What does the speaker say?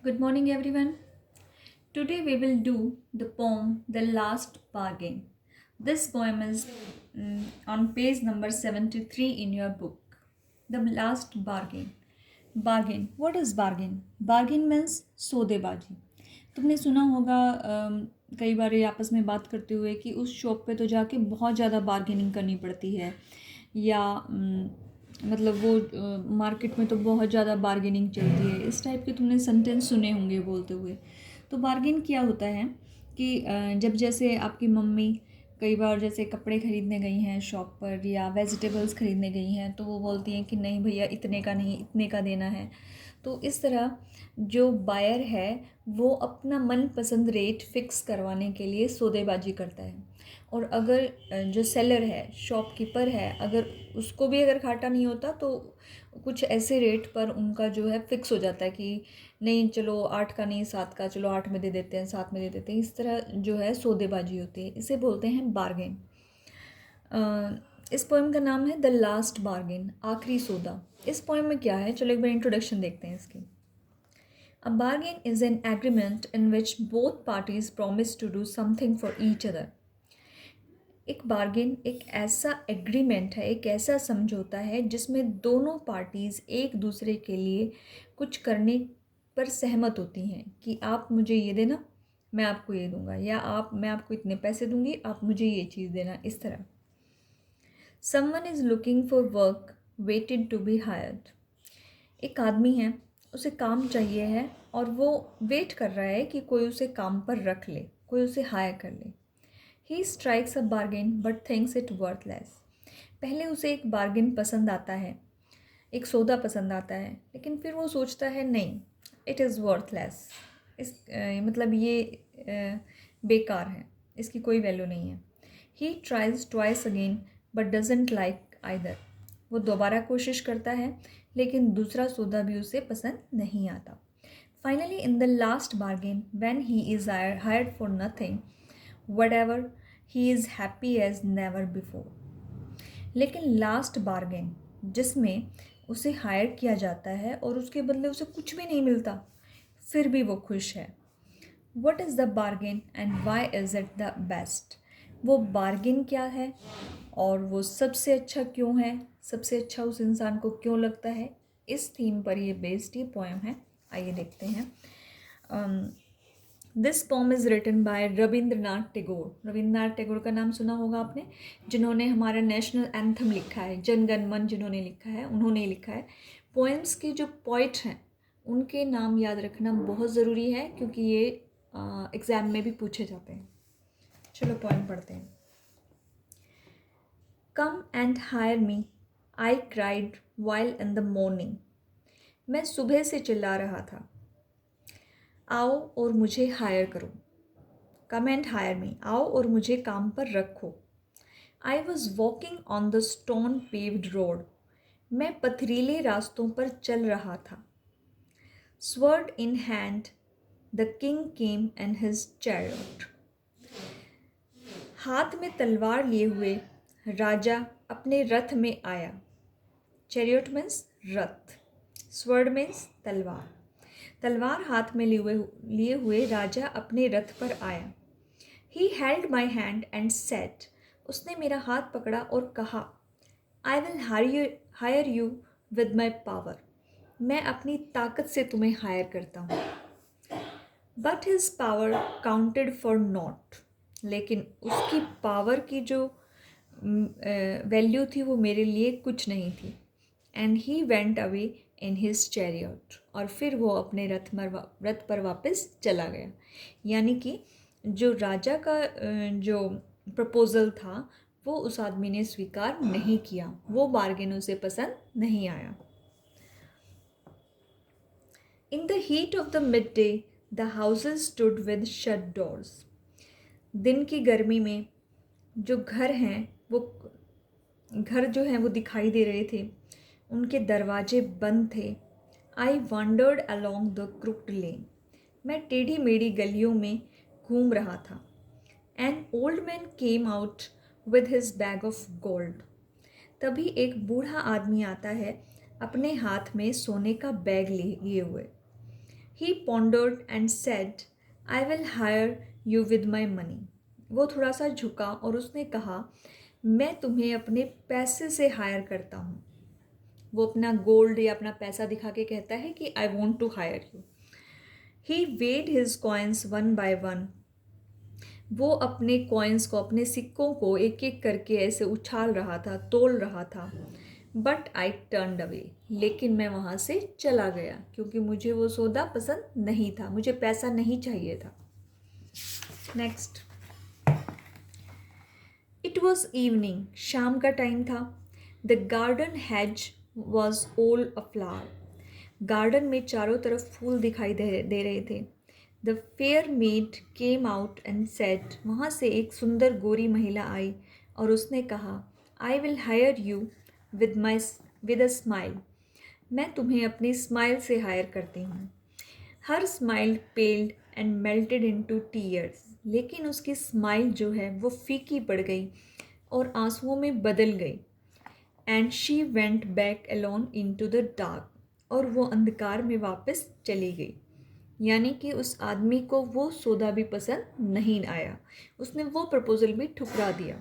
Good morning, everyone. Today we will do the poem The Last Bargain. This poem is on page number 73 in your book. The Last Bargain. Bargain. What is bargain? Bargain means सौदेबाजी. तुमने सुना होगा कई बार ये आपस में बात करते हुए कि उस शॉप पे तो जाके बहुत ज़्यादा बार्गेनिंग करनी पड़ती है या मतलब वो मार्केट में तो बहुत ज़्यादा बार्गेनिंग चलती है। इस टाइप के तुमने सेंटेंस सुने होंगे बोलते हुए। तो बार्गेन क्या होता है कि जब जैसे आपकी मम्मी कई बार जैसे कपड़े ख़रीदने गई हैं शॉप पर या वेजिटेबल्स ख़रीदने गई हैं तो वो बोलती हैं कि नहीं भैया इतने का नहीं, इतने का देना है। तो इस तरह जो बायर है वो अपना मनपसंद रेट फ़िक्स करवाने के लिए सौदेबाजी करता है। और अगर जो सेलर है, शॉपकीपर है, अगर उसको भी अगर घाटा नहीं होता तो कुछ ऐसे रेट पर उनका जो है फ़िक्स हो जाता है कि नहीं चलो 8 का नहीं 7 का, चलो 8 में दे देते हैं, 7 में दे देते हैं। इस तरह जो है सौदेबाजी होती है, इसे बोलते हैं बार्गेन। इस पोएम का नाम है द लास्ट बार्गेन, आखिरी सौदा। इस पोएम में क्या है, चलो एक बार इंट्रोडक्शन देखते हैं इसकी। A bargain is an agreement in which both parties promise to do something for each other. एक बार्गेन एक ऐसा एग्रीमेंट है, एक ऐसा समझौता है जिसमें दोनों पार्टीज़ एक दूसरे के लिए कुछ करने पर सहमत होती हैं कि आप मुझे ये देना, मैं आपको ये दूंगा, या मैं आपको इतने पैसे दूंगी, आप मुझे ये चीज़ देना। इस तरह someone is looking for work waited to be hired. एक आदमी है, उसे काम चाहिए है और वो वेट कर रहा है कि कोई उसे काम पर रख ले, कोई उसे हायर कर ले। He strikes a bargain but thinks it worthless. पहले उसे एक बार्गेन पसंद आता है, एक सौदा पसंद आता है, लेकिन फिर वो सोचता है नहीं, इट इज़ वर्थलेस। मतलब ये बेकार है, इसकी कोई वैल्यू नहीं है। He tries twice again but doesn't like either. वो दोबारा कोशिश करता है लेकिन दूसरा सौदा भी उसे पसंद नहीं आता। Finally in the last bargain when he is hired for nothing whatever he is happy as never before। लेकिन लास्ट बार्गेन जिसमें उसे हायर किया जाता है और उसके बदले उसे कुछ भी नहीं मिलता, फिर भी वो खुश है। What is the bargain and why is it the best? वो बार्गेन क्या है और वो सबसे अच्छा क्यों है, सबसे अच्छा उस इंसान को क्यों लगता है, इस थीम पर ये बेस्ड ये पोएम है। आइए देखते हैं। This poem is written by Rabindranath Tagore. Rabindranath Tagore का नाम सुना होगा आपने, जिन्होंने हमारा नेशनल एंथम लिखा है, जन गण मन जिन्होंने लिखा है, उन्होंने ही लिखा है। पोएम्स के जो पोइट हैं उनके नाम याद रखना बहुत ज़रूरी है क्योंकि ये एग्ज़ाम में भी पूछे जाते हैं। चलो पोएम पढ़ते हैं। Come and hire me, I cried while in the morning. मैं सुबह से चिल्ला रहा था, आओ और मुझे हायर करो। कम एंड हायर मी, आओ और मुझे काम पर रखो। I was walking on the stone paved road. मैं पथरीले रास्तों पर चल रहा था। Sword in hand the king came and his chariot. हाथ में तलवार लिए हुए राजा अपने रथ में आया। चैरियट मीन्स रथ, स्वर्ड मीन्स तलवार। तलवार हाथ में लिए हुए राजा अपने रथ पर आया। He held my hand and said, उसने मेरा हाथ पकड़ा और कहा, I will hire you with my power। मैं अपनी ताकत से तुम्हें हायर करता हूँ। But his power counted for naught। लेकिन उसकी पावर की जो वैल्यू थी वो मेरे लिए कुछ नहीं थी। And he went away in his chariot। और फिर वो अपने रथ पर वापस चला गया। यानी कि जो राजा का जो प्रपोज़ल था वो उस आदमी ने स्वीकार नहीं किया, वो बार्गेन उसे पसंद नहीं आया। In the heat of the mid day the houses stood with shut doors. दिन की गर्मी में जो घर हैं वो घर जो हैं वो दिखाई दे रहे थे, उनके दरवाजे बंद थे। I wandered along the crooked lane. मैं टेढ़ी मेढ़ी गलियों में घूम रहा था। An old man came out with his bag of gold. तभी एक बूढ़ा आदमी आता है अपने हाथ में सोने का बैग लिए हुए। He pondered and said, I will hire you with my money. वो थोड़ा सा झुका और उसने कहा, मैं तुम्हें अपने पैसे से हायर करता हूँ. वो अपना गोल्ड या अपना पैसा दिखा के कहता है कि I want to hire you. He weighed his coins one by one. वो अपने कॉइन्स को, अपने सिक्कों को एक एक करके ऐसे उछाल रहा था, तोल रहा था. But I turned away. लेकिन मैं वहाँ से चला गया क्योंकि मुझे वो सौदा पसंद नहीं था, मुझे पैसा नहीं चाहिए था. नेक्स्ट. It was evening. शाम का टाइम था. The garden has was all a flower. Garden में चारों तरफ फूल दिखाई दे रहे थे. The fair made came out and said. वहाँ से एक सुंदर गोरी महिला आई और उसने कहा, I will hire you with a smile. मैं तुम्हें अपनी स्माइल से हायर करती हूँ. Her smile पेल्ड and melted into tears. लेकिन उसकी स्माइल जो है वो फीकी पड़ गई और आंसुओं में बदल गई. And she went back alone into the dark. और वो अंधकार में वापस चली गई. यानी कि उस आदमी को वो सौदा भी पसंद नहीं आया, उसने वो प्रपोजल भी ठुकरा दिया.